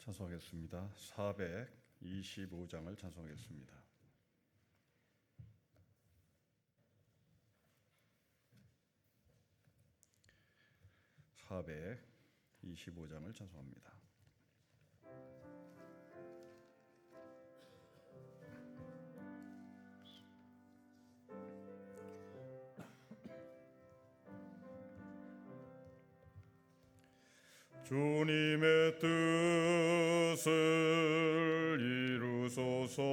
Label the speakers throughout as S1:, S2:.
S1: 찬송하겠습니다. 425장을 찬송하겠습니다. 425장을 찬송합니다. 주님의 뜻을 이루소서.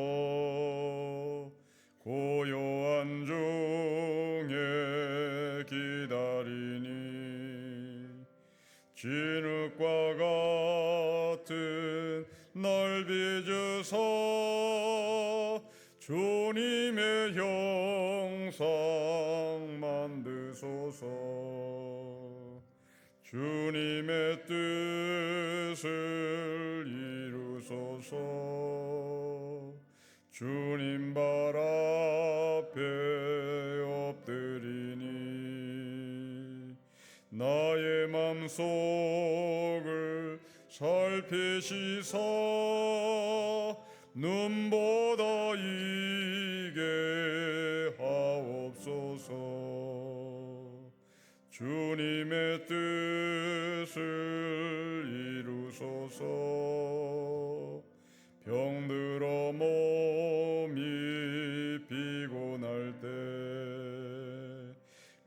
S1: 고요한 중에 기다리니 진흙과 같은 날 빚으사 주님의 형상 만드소서. 주님의 뜻을 이루소서. 주님 발 앞에 엎드리니 나의 맘속을 살피시사 눈보다 이게 하옵소서. 주님의 뜻을 이루소서. 병들어 몸이 피곤할 때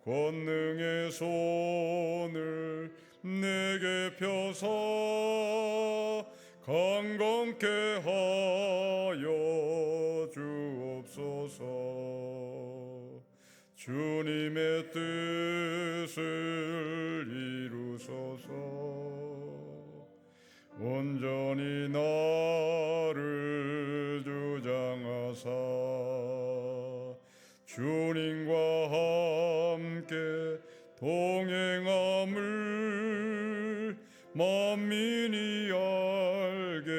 S1: 권능의 손을 내게 펴사 강건케 하여 주옵소서. 주님의 뜻을 이루소서. 온전히 나를 주장하사 주님과 함께 동행함을 만민이 알게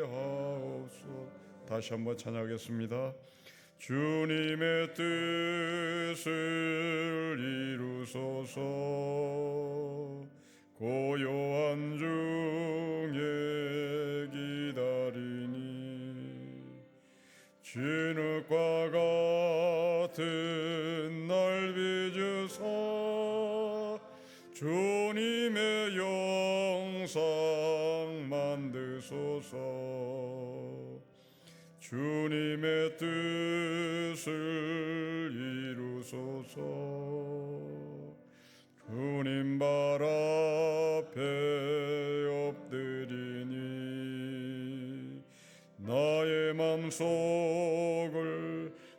S1: 하옵소서. 다시 한번 찬양하겠습니다. 주님의 뜻을 이루소서. 고요한 중에 기다리니 진흙과 같은 날 빚으사 주님의 형상 만드소서. 주님의 뜻을 이루소서. 주님 발 앞에 엎드리니 나의 맘속을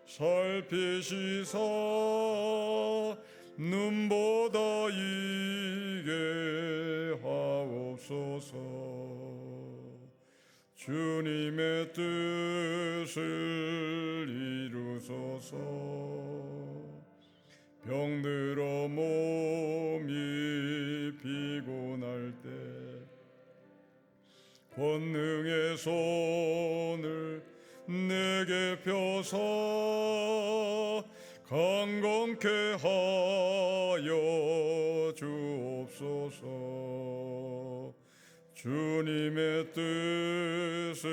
S1: 살피시사 눈보다 이게 하옵소서. 주님의 뜻을 이루소서. 병들어 몸이 피곤할 때 권능의 손을 내게 펴사 강건케 하여 주옵소서. 주님의 뜻을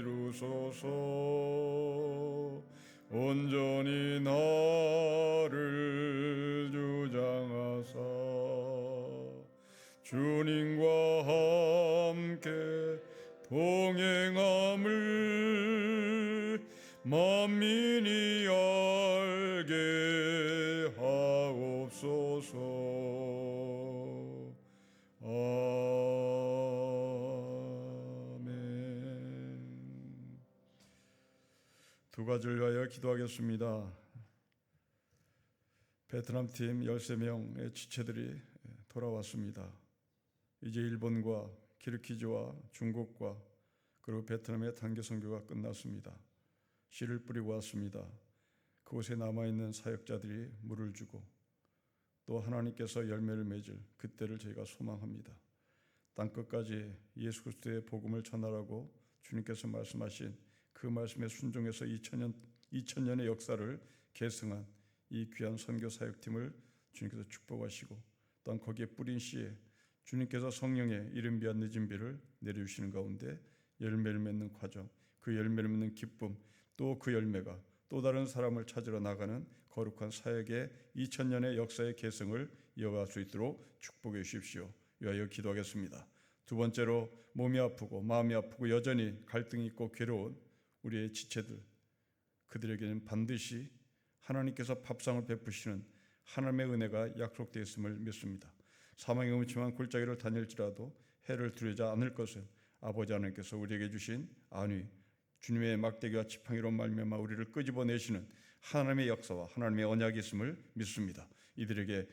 S1: 이루소서. 온전히 나를 주장하사 주님과 함께 동행함을 만민이 알게 하옵소서. 아멘. 두 가지를 위하여 기도하겠습니다. 베트남 팀 13명의 지체들이 돌아왔습니다. 이제 일본과 키르기즈와 중국과 그리고 베트남의 단기 선교가 끝났습니다. 씨를 뿌리고 왔습니다. 그곳에 남아있는 사역자들이 물을 주고 또 하나님께서 열매를 맺을 그때를 저희가 소망합니다. 땅끝까지 예수 그리스도의 복음을 전하라고 주님께서 말씀하신 그 말씀에 순종해서 2000년의 역사를 계승한 이 귀한 선교 사역팀을 주님께서 축복하시고 또한 거기에 뿌린 씨에 주님께서 성령의 이른 비와 늦은 비를 내려주시는 가운데 열매를 맺는 과정, 그 열매를 맺는 기쁨, 또 그 열매가 또 다른 사람을 찾으러 나가는 거룩한 사역의 2000년의 역사의 계승을 이어갈 수 있도록 축복해 주십시오. 위하여 기도하겠습니다. 두 번째로 몸이 아프고 마음이 아프고 여전히 갈등이 있고 괴로운 우리의 지체들, 그들에게는 반드시 하나님께서 밥상을 베푸시는 하나님의 은혜가 약속되어 있음을 믿습니다. 사망의 음침한 골짜기를 다닐지라도 해를 두려지 않을 것은 아버지 하나님께서 우리에게 주신 안위, 주님의 막대기와 지팡이로 말미암아 우리를 끄집어내시는 하나님의 역사와 하나님의 언약이 있음을 믿습니다. 이들에게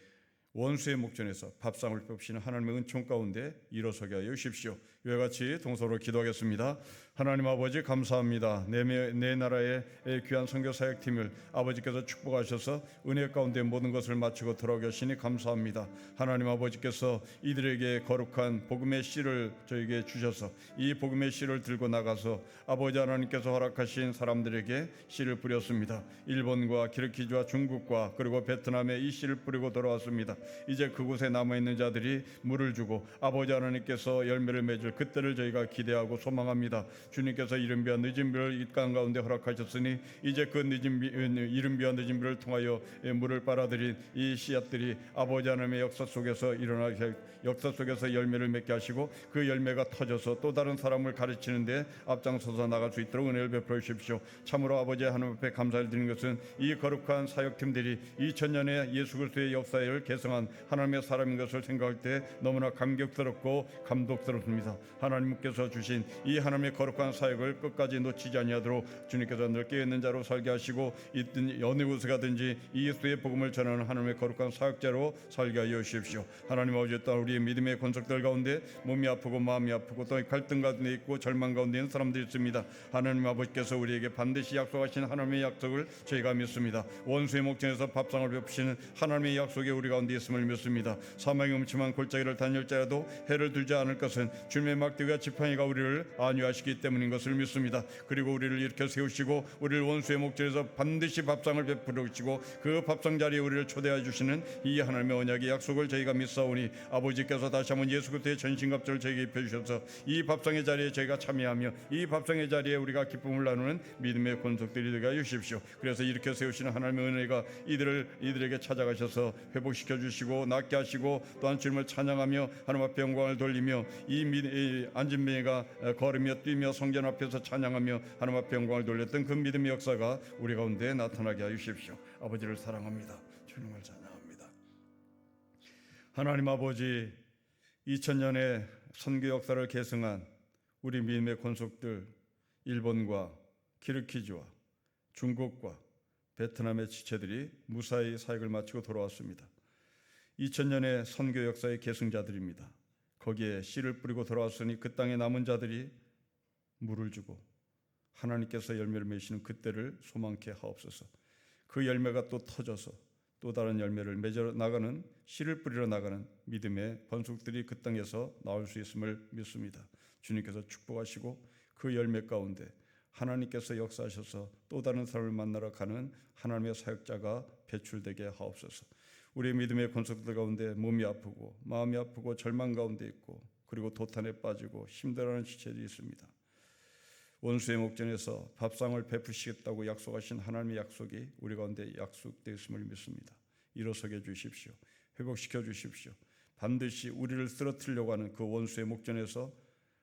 S1: 원수의 목전에서 밥상을 펴시는 하나님의 은총 가운데 일어서게 하여 주십시오. 이와 같이 동서로 기도하겠습니다. 하나님 아버지 감사합니다. 내 나라의 귀한 선교 사역팀을 아버지께서 축복하셔서 은혜 가운데 모든 것을 마치고 돌아오게 하시니 감사합니다. 하나님 아버지께서 이들에게 거룩한 복음의 씨를 저에게 주셔서 이 복음의 씨를 들고 나가서 아버지 하나님께서 허락하신 사람들에게 씨를 뿌렸습니다. 일본과 키르기즈와 중국과 그리고 베트남에 이 씨를 뿌리고 돌아왔습니다. 이제 그곳에 남아있는 자들이 물을 주고 아버지 하나님께서 열매를 맺을 그때를 저희가 기대하고 소망합니다. 주님께서 이른 비와 늦은 비를 이 땅 가운데 허락하셨으니 이제 그 이른 비와 늦은 비를 통하여 물을 빨아들인 이 씨앗들이 아버지 하나님의 역사 속에서 역사 속에서 열매를 맺게 하시고 그 열매가 터져서 또 다른 사람을 가르치는데 앞장서서 나갈 수 있도록 은혜를 베풀어 주십시오. 참으로 아버지 하나님 앞에 감사를 드리는 것은 이 거룩한 사역팀들이 2000년의 예수 그리스도의 역사를 개성한 하나님의 사람인 것을 생각할 때 너무나 감격스럽고 감독스럽습니다. 하나님께서 주신 이 하나님의 거룩한 사역을 끝까지 놓치지 아니하도록 주님께서 늘 깨어있는 자로 살게 하시고 있든 어느 곳에 가든지 예수의 복음을 전하는 하나님의 거룩한 사역자로 살게 하여 주십시오. 하나님 아버지 또한 우리의 믿음의 권속들 가운데 몸이 아프고 마음이 아프고 또 갈등 가운데 있고 절망 가운데 있는 사람들이 있습니다. 하나님 아버지께서 우리에게 반드시 약속하신 하나님의 약속을 저희가 믿습니다. 원수의 목전에서 밥상을 베푸시는 하나님의 약속에 우리 가운데 있음을 믿습니다. 사망의 음침한 골짜기를 다닐지라도 해를 들지 않을 것은 주님의 막대기와 지팡이가 우리를 안위하시기 때문인 것을 믿습니다. 그리고 우리를 일으켜 세우시고 우리를 원수의 목전에서 반드시 밥상을 베풀어 주시고 그 밥상 자리에 우리를 초대해 주시는 이 하나님의 언약의 약속을 저희가 믿사오니 아버지께서 다시 한번 예수 그리스도의 전신갑주를 저에게 입혀주셔서 이 밥상의 자리에 저희가 참여하며 이 밥상의 자리에 우리가 기쁨을 나누는 믿음의 권속들이 되게 하여 주십시오. 그래서 일으켜 세우시는 하나님의 은혜가 이들에게 찾아가셔서 회복시켜 주시고 낫게 하시고 또한 주님을 찬양하며 하나님 앞에 영광을 돌리며 이 안진뱅이가 걸으며 뛰며 성전 앞에서 찬양하며 하나님 앞에 영광을 돌렸던 그 믿음의 역사가 우리 가운데 나타나게 하여 주십시오. 아버지를 사랑합니다. 주님을 찬양합니다. 하나님 아버지, 2000년의 선교 역사를 계승한 우리 믿음의 권속들, 일본과 키르기즈와 중국과 베트남의 지체들이 무사히 사역을 마치고 돌아왔습니다. 2000년의 선교 역사의 계승자들입니다. 거기에 씨를 뿌리고 돌아왔으니 그 땅에 남은 자들이 물을 주고 하나님께서 열매를 맺으시는 그때를 소망케 하옵소서. 그 열매가 또 터져서 또 다른 열매를 맺어 나가는 씨를 뿌리러 나가는 믿음의 번속들이 그 땅에서 나올 수 있음을 믿습니다. 주님께서 축복하시고 그 열매 가운데 하나님께서 역사하셔서 또 다른 사람을 만나러 가는 하나님의 사역자가 배출되게 하옵소서. 우리의 믿음의 권속들 가운데 몸이 아프고 마음이 아프고 절망 가운데 있고 그리고 도탄에 빠지고 힘들어하는 지체들이 있습니다. 원수의 목전에서 밥상을 베푸시겠다고 약속하신 하나님의 약속이 우리 가운데 약속되어 있음을 믿습니다. 일어서게 해주십시오. 회복시켜 주십시오. 반드시 우리를 쓰러뜨리려고 하는 그 원수의 목전에서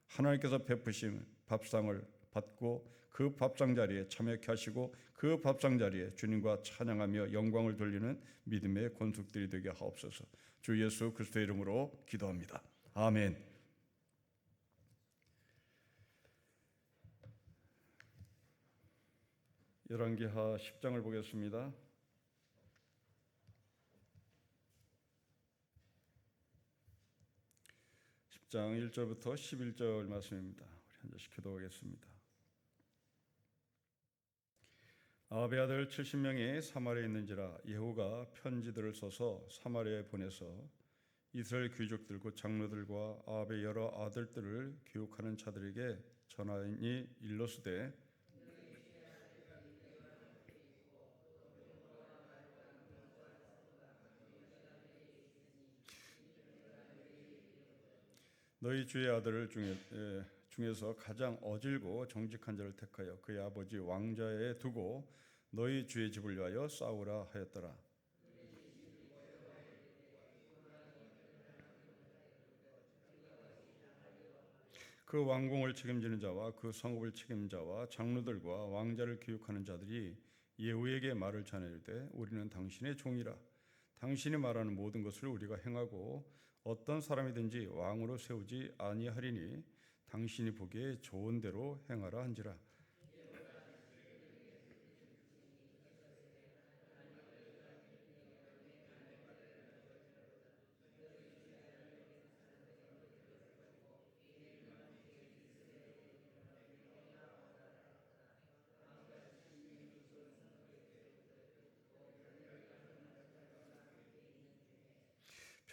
S1: 하나님께서 베푸신 밥상을 받고 그 밥상 자리에 참여케 하시고 그 밥상 자리에 주님과 찬양하며 영광을 돌리는 믿음의 권속들이 되게 하옵소서. 주 예수 그리스도의 이름으로 기도합니다. 아멘. 열왕기하 10장을 보겠습니다. 10장 1절부터 11절 말씀입니다. 우리 한 절씩 기도하겠습니다. 아합의 아들 70명이 사마리아에 있는지라 예후가 편지들을 써서 사마리아에 보내서 이스라엘 귀족들 곧 장로들과 아합의 여러 아들들을 교육하는 자들에게 전하니 일러스되 너희 주의 아들 중에서 가장 어질고 정직한 자를 택하여 그의 아버지 왕자에 두고 너희 주의 집을 위하여 싸우라 하였더라. 그 왕궁을 책임지는 자와 그 성읍을 책임지는 자와 장로들과 왕자를 교육하는 자들이 예후에게 말을 전하되 우리는 당신의 종이라. 당신이 말하는 모든 것을 우리가 행하고 어떤 사람이든지 왕으로 세우지 아니하리니 당신이 보기에 좋은 대로 행하라 한지라.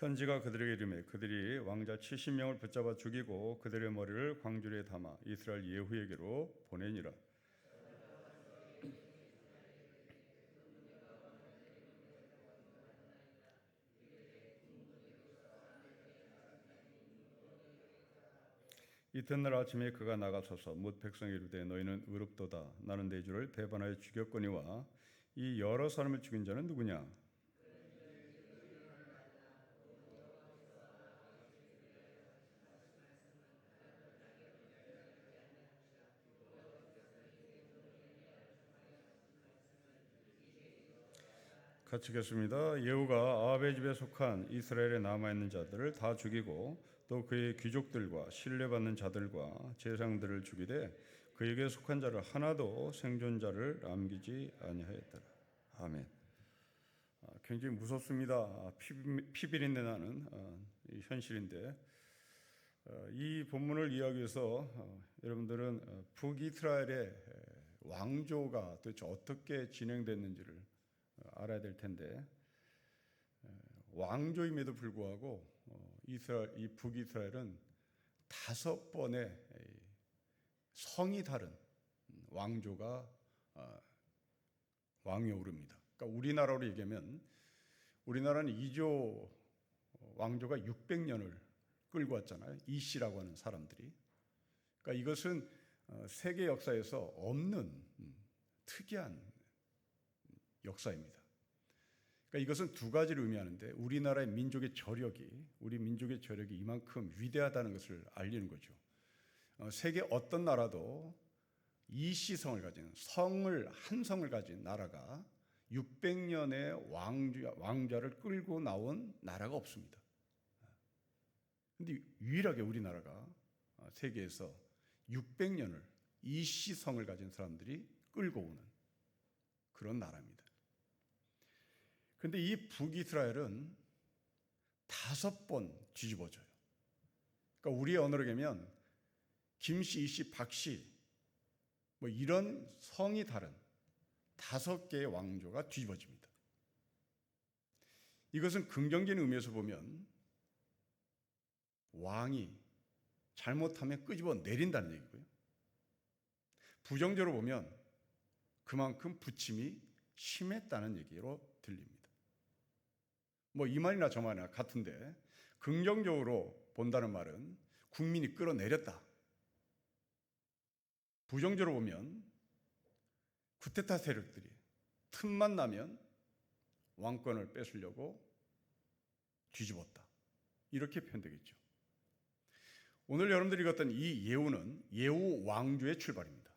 S1: 편지가 그들에게 이르매 그들이 왕자 70명을 붙잡아 죽이고 그들의 머리를 광주리에 담아 이스라엘 예후에게로 보내니라. 이튿날 아침에 그가 나가서서 뭇 백성에 이르되 너희는 의롭도다. 나는 내 주를 배반하여 죽였거니와 이 여러 사람을 죽인 자는 누구냐? 같이 읽겠습니다. 예후가 아합의 집에 속한 이스라엘에 남아있는 자들을 다 죽이고 또 그의 귀족들과 신뢰받는 자들과 제상들을 죽이되 그에게 속한 자를 하나도 생존자를 남기지 아니하였더라. 아멘. 굉장히 무섭습니다. 피비린내 나는 이 현실인데 이 본문을 이해하기 위해서 여러분들은 북이스라엘의 왕조가 도대체 어떻게 진행됐는지를 알아야 될 텐데 왕조임에도 불구하고 이 북이스라엘은 5번의 성이 다른 왕조가 왕위에 오릅니다. 그러니까 우리나라로 얘기하면 우리나라는 이조 왕조가 600년을 끌고 왔잖아요. 이씨라고 하는 사람들이. 그러니까 이것은 세계 역사에서 없는 특이한 역사입니다. 그러니까 이것은 두 가지를 의미하는데 우리 민족의 저력이 이만큼 위대하다는 것을 알리는 거죠. 세계 어떤 나라도 이시성을 가진 한 성을 가진 나라가 600년의 왕자를 끌고 나온 나라가 없습니다. 그런데 유일하게 우리나라가 세계에서 600년을 이시성을 가진 사람들이 끌고 오는 그런 나라입니다. 그런데 이 북이스라엘은 5번 뒤집어져요. 그러니까 우리의 언어로 얘기하면 김씨, 이씨, 박씨 뭐 이런 성이 다른 5개의 왕조가 뒤집어집니다. 이것은 긍정적인 의미에서 보면 왕이 잘못하면 끄집어 내린다는 얘기고요. 부정적으로 보면 그만큼 부침이 심했다는 얘기로 들립니다. 뭐 이 말이나 저 말이나 같은데 긍정적으로 본다는 말은 국민이 끌어내렸다. 부정적으로 보면 쿠데타 세력들이 틈만 나면 왕권을 뺏으려고 뒤집었다. 이렇게 표현되겠죠. 오늘 여러분들이 읽었던 이 예후는 예후 왕조의 출발입니다.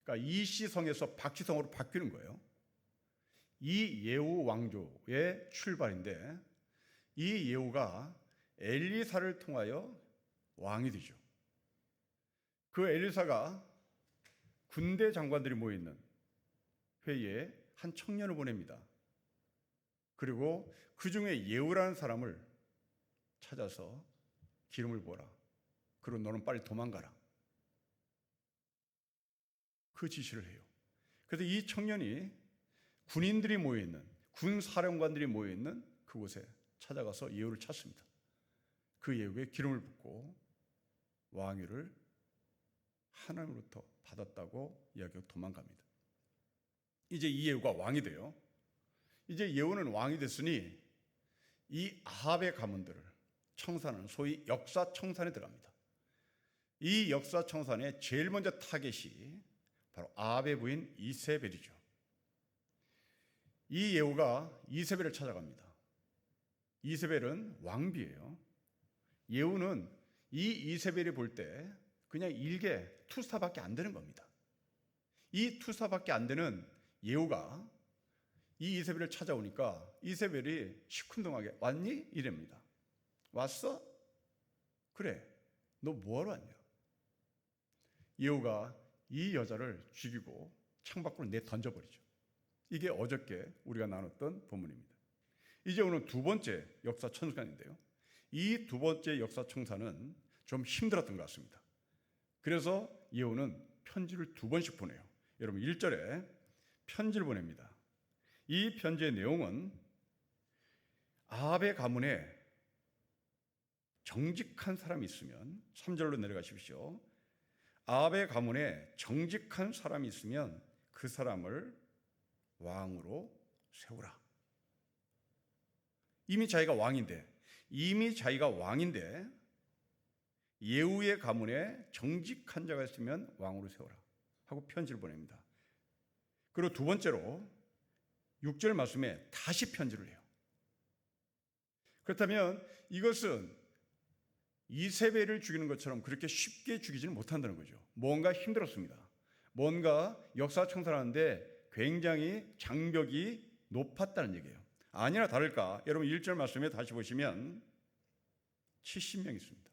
S1: 그러니까 이시성에서 박시성으로 바뀌는 거예요. 이 예후 왕조의 출발인데 이 예후가 엘리사를 통하여 왕이 되죠. 그 엘리사가 군대 장관들이 모여있는 회의에 한 청년을 보냅니다. 그리고 그 중에 예후라는 사람을 찾아서 기름을 부어라. 그리고 너는 빨리 도망가라. 그 지시를 해요. 그래서 이 청년이 군인들이 모여있는, 군 사령관들이 모여있는 그곳에 찾아가서 예후를 찾습니다. 그 예후에 기름을 붓고 왕위를 하나님으로부터 받았다고 이야기하고 도망갑니다. 이제 이 예후가 왕이 돼요. 이제 예후는 왕이 됐으니 이 아합의 가문들을 청산은 소위 역사 청산에 들어갑니다. 이 역사 청산의 제일 먼저 타겟이 바로 아합의 부인 이세벨이죠. 이 예후가 이세벨을 찾아갑니다. 이세벨은 왕비예요. 예후는 이 이세벨이 볼 때 그냥 일개 투사밖에 안 되는 겁니다. 이 투사밖에 안 되는 예후가 이 이세벨을 찾아오니까 이세벨이 시큰둥하게 왔니? 이랍니다. 왔어? 그래. 너 뭐하러 왔냐? 예후가 이 여자를 죽이고 창밖으로 내던져버리죠. 이게 어저께 우리가 나눴던 본문입니다. 이제 오늘 두 번째 역사 청산인데요. 이 두 번째 역사 청산은 좀 힘들었던 것 같습니다. 그래서 예후는 편지를 두 번씩 보내요. 여러분 1절에 편지를 보냅니다. 이 편지의 내용은 아합의 가문에 정직한 사람이 있으면 3절로 내려가십시오. 아합의 가문에 정직한 사람이 있으면 그 사람을 왕으로 세우라. 이미 자기가 왕인데 예후의 가문에 정직한 자가 있으면 왕으로 세우라 하고 편지를 보냅니다. 그리고 두 번째로 6절 말씀에 다시 편지를 해요. 그렇다면 이것은 이세벨을 죽이는 것처럼 그렇게 쉽게 죽이지는 못한다는 거죠. 뭔가 힘들었습니다. 뭔가 역사 청산하는데 굉장히 장벽이 높았다는 얘기예요. 아니나 다를까 여러분 1절 말씀에 다시 보시면 70명 있습니다.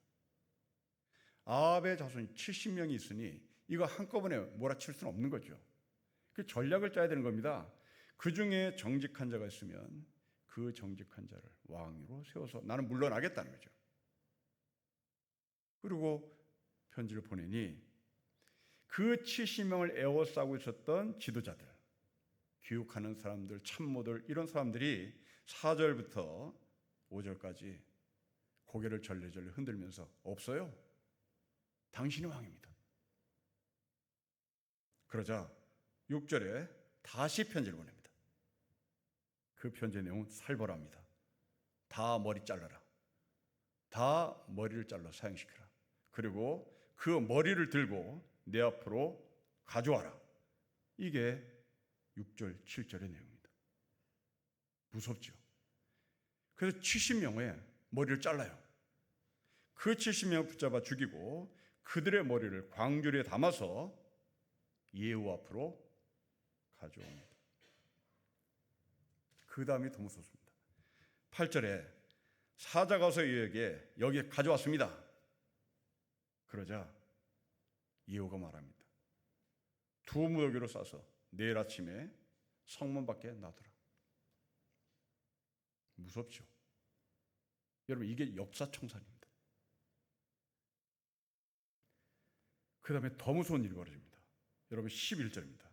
S1: 아합의 자손이 70명이 있으니 이거 한꺼번에 몰아칠 수는 없는 거죠. 그 전략을 짜야 되는 겁니다. 그 중에 정직한 자가 있으면 그 정직한 자를 왕으로 세워서 나는 물러나겠다는 거죠. 그리고 편지를 보내니 그 70명을 에워싸고 있었던 지도자들, 교육하는 사람들, 참모들 이런 사람들이 4절부터 5절까지 고개를 절레절레 흔들면서 없어요. 당신이 왕입니다. 그러자 6절에 다시 편지를 보냅니다. 그 편지의 내용은 살벌합니다. 다 머리 잘라라. 다 머리를 잘라 사형시켜라. 그리고 그 머리를 들고 내 앞으로 가져와라. 이게 6절, 7절의 내용입니다. 무섭죠? 그래서 70명의 머리를 잘라요. 그 70명을 붙잡아 죽이고 그들의 머리를 광주리에 담아서 예후 앞으로 가져옵니다. 그 다음이 더 무섭습니다. 8절에 사자가 와서 예후에게 여기 가져왔습니다. 그러자 예후가 말합니다. 두 무더기로 싸서 내일 아침에 성문 밖에 놔두라. 무섭죠? 여러분 이게 역사청산입니다. 그 다음에 더 무서운 일이 벌어집니다. 여러분 11절입니다.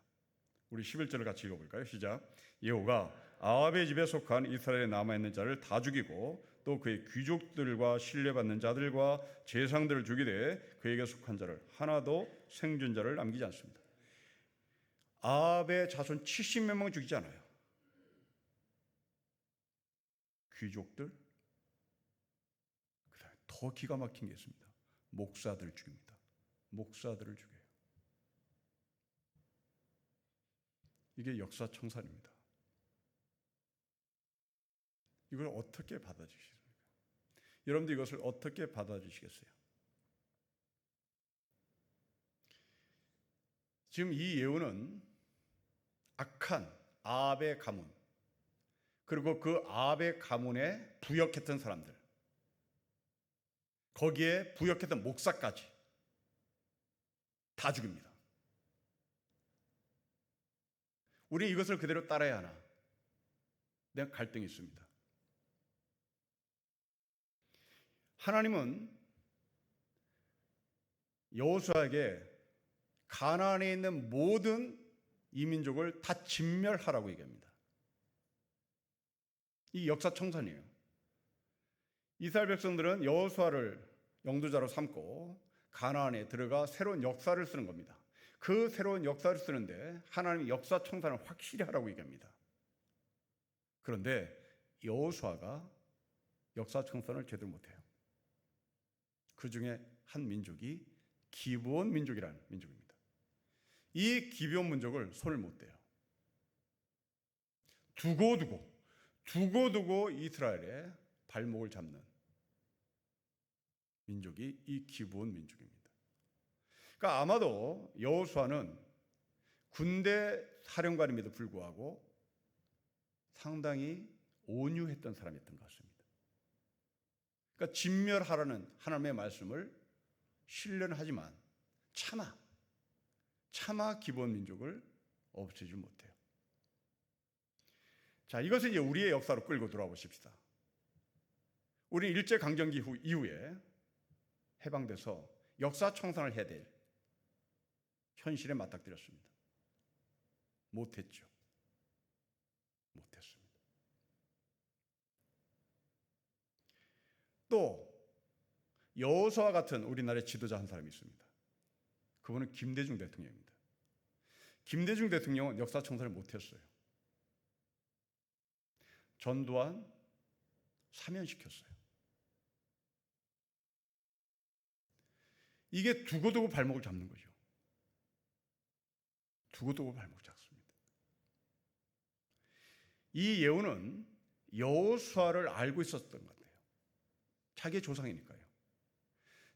S1: 우리 11절을 같이 읽어볼까요? 시작. 예후가 아합의 집에 속한 이스라엘에 남아있는 자를 다 죽이고 또 그의 귀족들과 신뢰받는 자들과 제상들을 죽이되 그에게 속한 자를 하나도 생존자를 남기지 않습니다. 아합의 자손 70몇 명 죽이지 않아요. 귀족들, 그다음에 더 기가 막힌 게 있습니다. 목사들 죽입니다. 목사들을 죽여요. 이게 역사 청산입니다. 이걸 어떻게 받아주시겠습니까? 여러분들 이것을 어떻게 받아주시겠어요? 지금 이 예후는 악한 아합의 가문, 그리고 그 아합의 가문에 부역했던 사람들, 거기에 부역했던 목사까지 다 죽입니다. 우리 이것을 그대로 따라야 하나? 내가 갈등이 있습니다. 하나님은 여호수아에게 가나안에 있는 모든 이민족을 다 진멸하라고 얘기합니다. 이 역사 청산이에요. 이스라엘 백성들은 여호수아를 영도자로 삼고 가나안에 들어가 새로운 역사를 쓰는 겁니다. 그 새로운 역사를 쓰는데 하나님이 역사 청산을 확실히 하라고 얘기합니다. 그런데 여호수아가 역사 청산을 제대로 못해요. 그 중에 한 민족이 기브온 민족이라는 민족입니다. 이 기브온 민족을 손을 못 대요. 두고두고 이스라엘의 발목을 잡는 민족이 이 기브온 민족입니다. 그러니까 아마도 여호수아는 군대 사령관임에도 불구하고 상당히 온유했던 사람이었던 것 같습니다. 그러니까 진멸하라는 하나님의 말씀을 신뢰는 하지만 차마 기브온 민족을 없애지 못해요. 자, 이것은 이제 우리의 역사로 끌고 돌아와 보십시다. 우리는 일제강점기 이후에 해방돼서 역사 청산을 해야 될 현실에 맞닥뜨렸습니다. 못했죠. 못했습니다. 또 여호수아 같은 우리나라의 지도자 한 사람이 있습니다. 그분은 김대중 대통령입니다. 김대중 대통령은 역사 청산을 못했어요. 전두환 사면시켰어요. 이게 두고두고 발목을 잡는 거죠. 두고두고 발목을 잡습니다. 이 예후는 여호수아를 알고 있었던 것 같아요. 자기의 조상이니까요.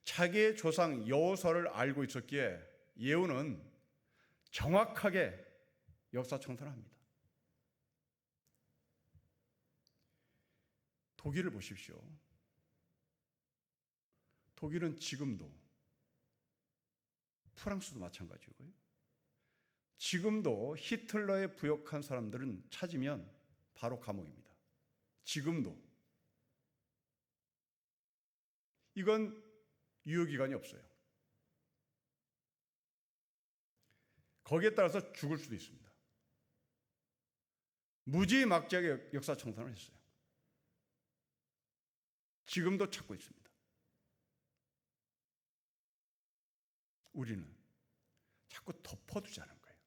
S1: 자기의 조상 여호수아를 알고 있었기에 예후는 정확하게 역사 청산을 합니다. 독일을 보십시오. 독일은 지금도, 프랑스도 마찬가지고요. 지금도 히틀러에 부역한 사람들은 찾으면 바로 감옥입니다. 지금도. 이건 유효기간이 없어요. 거기에 따라서 죽을 수도 있습니다. 무지막지하게 역사 청산을 했어요. 지금도 찾고 있습니다. 우리는 자꾸 덮어두자는 거예요.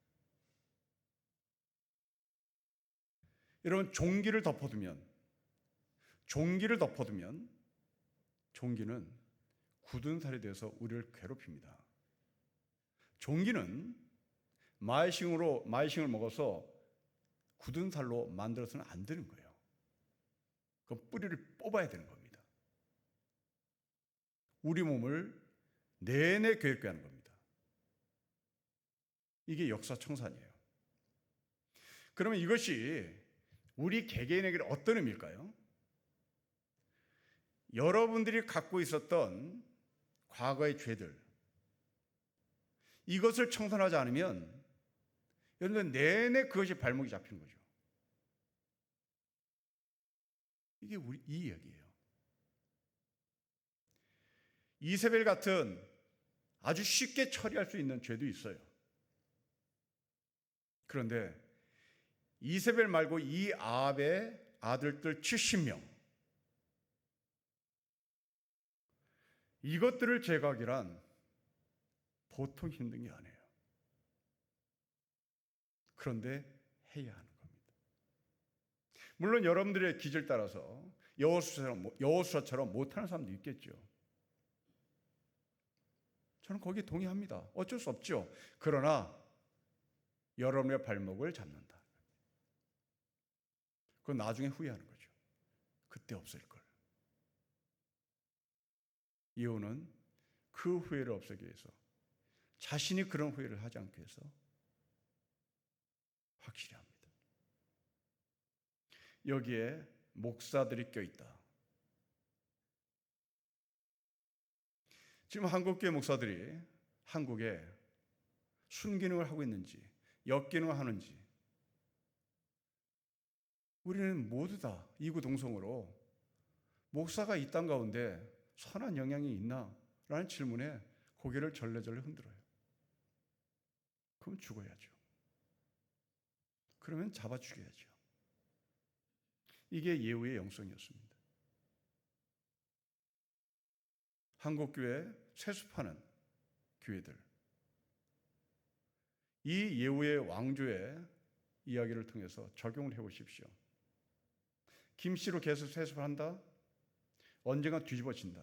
S1: 여러분, 종기를 덮어두면 종기는 굳은 살이 되어서 우리를 괴롭힙니다. 종기는 마이싱을 먹어서 굳은 살로 만들어서는 안 되는 거예요. 그럼 뿌리를 뽑아야 되는 겁니다. 우리 몸을 내내 괴롭게 하는 겁니다. 이게 역사 청산이에요. 그러면 이것이 우리 개개인에게 어떤 의미일까요? 여러분들이 갖고 있었던 과거의 죄들, 이것을 청산하지 않으면 여러분 내내 그것이 발목이 잡히는 거죠. 이게 이 이야기예요. 이세벨 같은 아주 쉽게 처리할 수 있는 죄도 있어요. 그런데 이세벨 말고 이 아합의 아들들 70명, 이것들을 제거하기란 보통 힘든 게 아니에요. 그런데 해야 하는 겁니다. 물론 여러분들의 기질 따라서 여호수아처럼 못하는 사람도 있겠죠. 저는 거기에 동의합니다. 어쩔 수 없죠. 그러나 여러분의 발목을 잡는다. 그건 나중에 후회하는 거죠. 그때 없을 걸. 예후는 그 후회를 없애기 위해서, 자신이 그런 후회를 하지 않기 위해서 확실히 합니다. 여기에 목사들이 껴있다. 지금 한국교회 목사들이 한국에 순기능을 하고 있는지 역기능을 하는지, 우리는 모두 다 이구동성으로 목사가 이 땅 가운데 선한 영향이 있나? 라는 질문에 고개를 절레절레 흔들어요. 그럼 죽어야죠. 그러면 잡아 죽여야죠. 이게 예후의 영성이었습니다. 한국교회 세습하는 교회들, 이 예후의 왕조의 이야기를 통해서 적용을 해보십시오. 김씨로 계속 세습을 한다? 언젠가 뒤집어진다.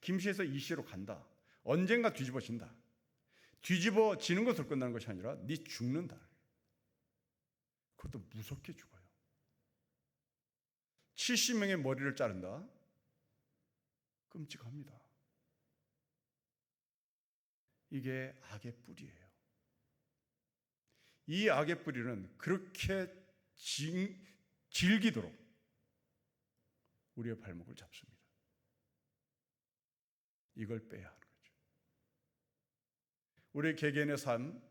S1: 김씨에서 이씨로 간다. 언젠가 뒤집어진다. 뒤집어지는 것으로 끝나는 것이 아니라 네 죽는다. 그것도 무섭게 죽어요. 70명의 머리를 자른다. 끔찍합니다. 이게 악의 뿌리예요. 이 악의 뿌리는 그렇게 질기도록 우리의 발목을 잡습니다. 이걸 빼야 하는 거죠. 우리 개개인의 삶,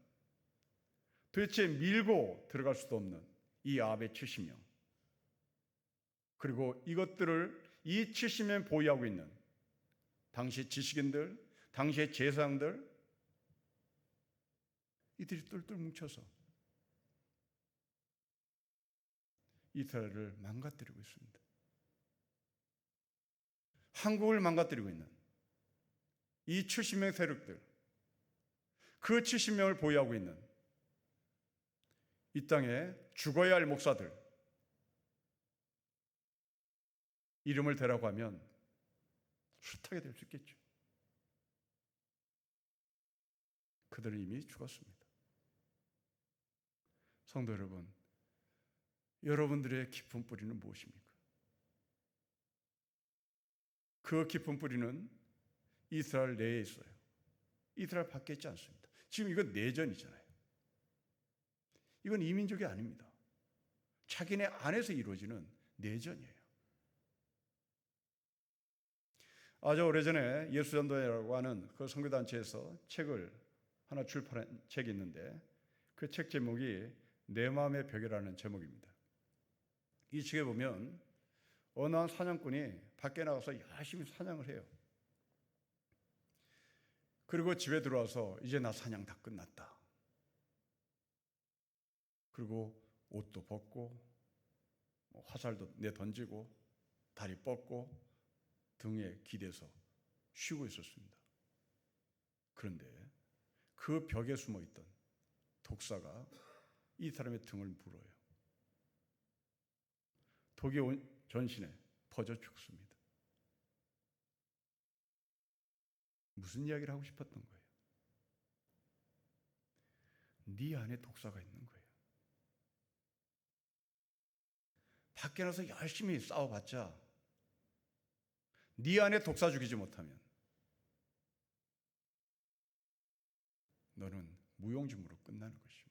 S1: 도대체 밀고 들어갈 수도 없는 이 아베 70명, 그리고 이것들을 이 70명 보유하고 있는 당시 지식인들, 당시의 제사장들, 이들이 똘똘 뭉쳐서 이스라엘을 망가뜨리고 있습니다. 한국을 망가뜨리고 있는 이 70명 세력들, 그 70명을 보유하고 있는 이 땅에 죽어야 할 목사들, 이름을 대라고 하면 숱하게 될 수 있겠죠. 그들은 이미 죽었습니다. 성도 여러분, 여러분들의 깊은 뿌리는 무엇입니까? 그 깊은 뿌리는 이스라엘 내에 있어요. 이스라엘 밖에 있지 않습니다. 지금 이건 내전이잖아요. 이건 이민족이 아닙니다. 자기네 안에서 이루어지는 내전이에요. 아주 오래전에 예수전도회라고 하는 그 선교단체에서 책을 하나 출판한 책이 있는데 그 책 제목이 내 마음의 벽이라는 제목입니다. 이 책에 보면 어느 한 사냥꾼이 밖에 나가서 열심히 사냥을 해요. 그리고 집에 들어와서 이제 나 사냥 다 끝났다. 그리고 옷도 벗고 화살도 내던지고 다리 뻗고 등에 기대서 쉬고 있었습니다. 그런데 그 벽에 숨어있던 독사가 이 사람의 등을 물어요. 독이 전신에 퍼져 죽습니다. 무슨 이야기를 하고 싶었던 거예요? 네 안에 독사가 있는 거예요. 밖에 나서 열심히 싸워봤자 네 안에 독사 죽이지 못하면 너는 무용지물로 끝나는 것입니다.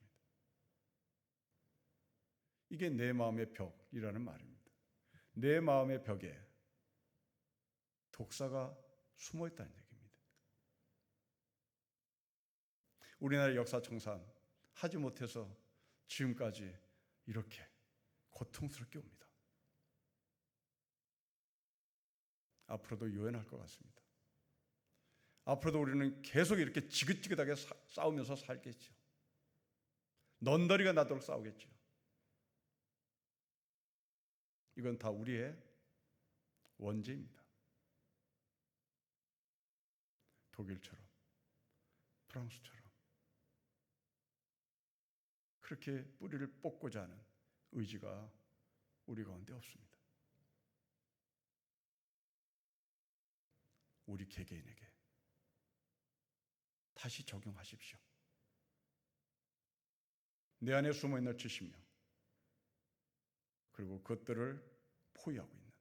S1: 이게 내 마음의 벽이라는 말입니다. 내 마음의 벽에 독사가 숨어있다는 얘기입니다. 우리나라의 역사청산 하지 못해서 지금까지 이렇게 고통스럽게 옵니다. 앞으로도 요연할 것 같습니다. 앞으로도 우리는 계속 이렇게 지긋지긋하게 싸우면서 살겠죠. 넌더리가 나도록 싸우겠죠. 이건 다 우리의 원죄입니다. 독일처럼, 프랑스처럼 그렇게 뿌리를 뽑고자 하는 의지가 우리 가운데 없습니다. 우리 개개인에게 다시 적용하십시오. 내 안에 숨어있는 70명, 그리고 그것들을 포위하고 있는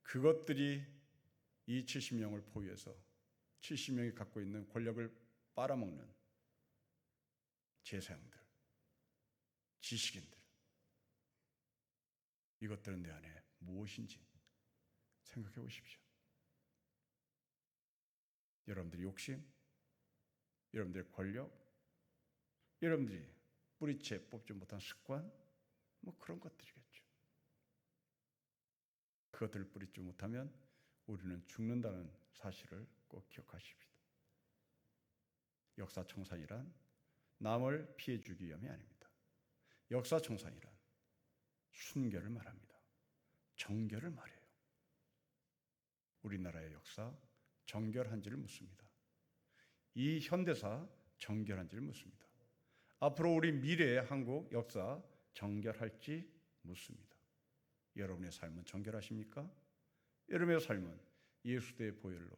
S1: 그것들이 이 70명을 포위해서 70명이 갖고 있는 권력을 빨아먹는 제사장들, 지식인들, 이것들은 내 안에 무엇인지 생각해 보십시오. 여러분들의 욕심, 여러분들의 권력, 여러분들이 뿌리채 뽑지 못한 습관, 그런 것들이겠죠. 그것들을 뿌리지 못하면 우리는 죽는다는 사실을 꼭 기억하십시오. 역사청산이란 남을 피해주기 위함이 아닙니다. 역사청산이란 순결을 말합니다. 정결을 말해요. 우리나라의 역사 정결한지를 묻습니다. 이 현대사 정결한지를 묻습니다. 앞으로 우리 미래의 한국 역사 정결할지 묻습니다. 여러분의 삶은 정결하십니까? 여러분의 삶은 예수의 보혈로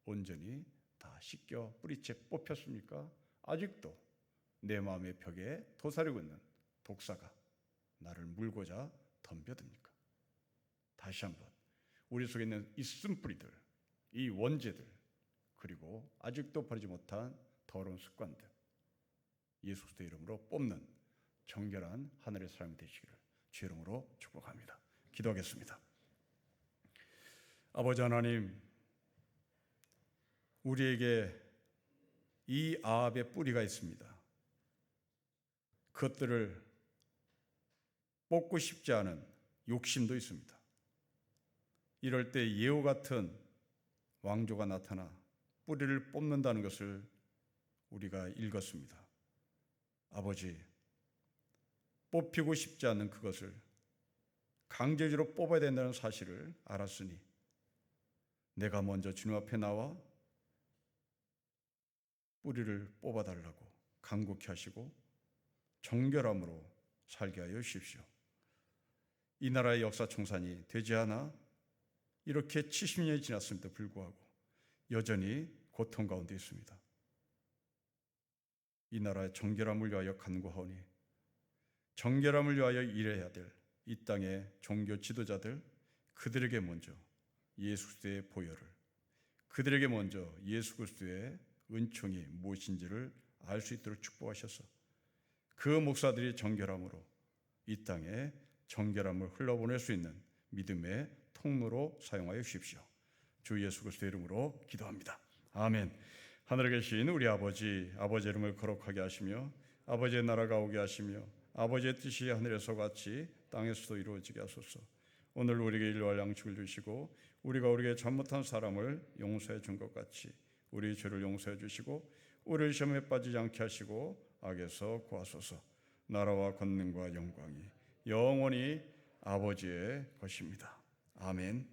S1: 온전히 다 씻겨 뿌리채 뽑혔습니까? 아직도 내 마음의 벽에 도사리고 있는 독사가 나를 물고자 덤벼듭니까? 다시 한번 우리 속에 있는 있음뿌리들, 이 원죄들, 그리고 아직도 버리지 못한 더러운 습관들, 예수 그리스도의 이름으로 뽑는 정결한 하늘의 사람이 되시기를 주의 이름으로 축복합니다. 기도하겠습니다. 아버지 하나님, 우리에게 이 아합의 뿌리가 있습니다. 그것들을 뽑고 싶지 않은 욕심도 있습니다. 이럴 때 예후 같은 왕조가 나타나 뿌리를 뽑는다는 것을 우리가 읽었습니다. 아버지, 뽑히고 싶지 않는 그것을 강제적으로 뽑아야 된다는 사실을 알았으니 내가 먼저 주님 앞에 나와 뿌리를 뽑아달라고 간곡히 하시고 정결함으로 살게 하여 주십시오. 이 나라의 역사 청산이 되지 않아 이렇게 70년이 지났음에도 불구하고 여전히 고통 가운데 있습니다. 이 나라의 정결함을 위하여 간구하오니 정결함을 위하여 일해야 될 이 땅의 종교 지도자들, 그들에게 먼저 예수 그리스도의 보혈을, 그들에게 먼저 예수 그리스도의 은총이 무엇인지를 알 수 있도록 축복하셔서 그 목사들이 정결함으로 이 땅에 정결함을 흘러보낼 수 있는 믿음의 통로로 사용하여 주십시오. 주 예수 그리스도의 이름으로 기도합니다. 아멘. 하늘에 계신 우리 아버지, 아버지의 이름을 거룩하게 하시며 아버지의 나라가 오게 하시며 아버지의 뜻이 하늘에서 같이 땅에서도 이루어지게 하소서. 오늘 우리에게 일용할 양식을 주시고 우리가 우리에게 잘못한 사람을 용서해 준 것 같이 우리 죄를 용서해 주시고 우리를 시험에 빠지지 않게 하시고 악에서 구하소서. 나라와 권능과 영광이 영원히 아버지의 것입니다. 아멘.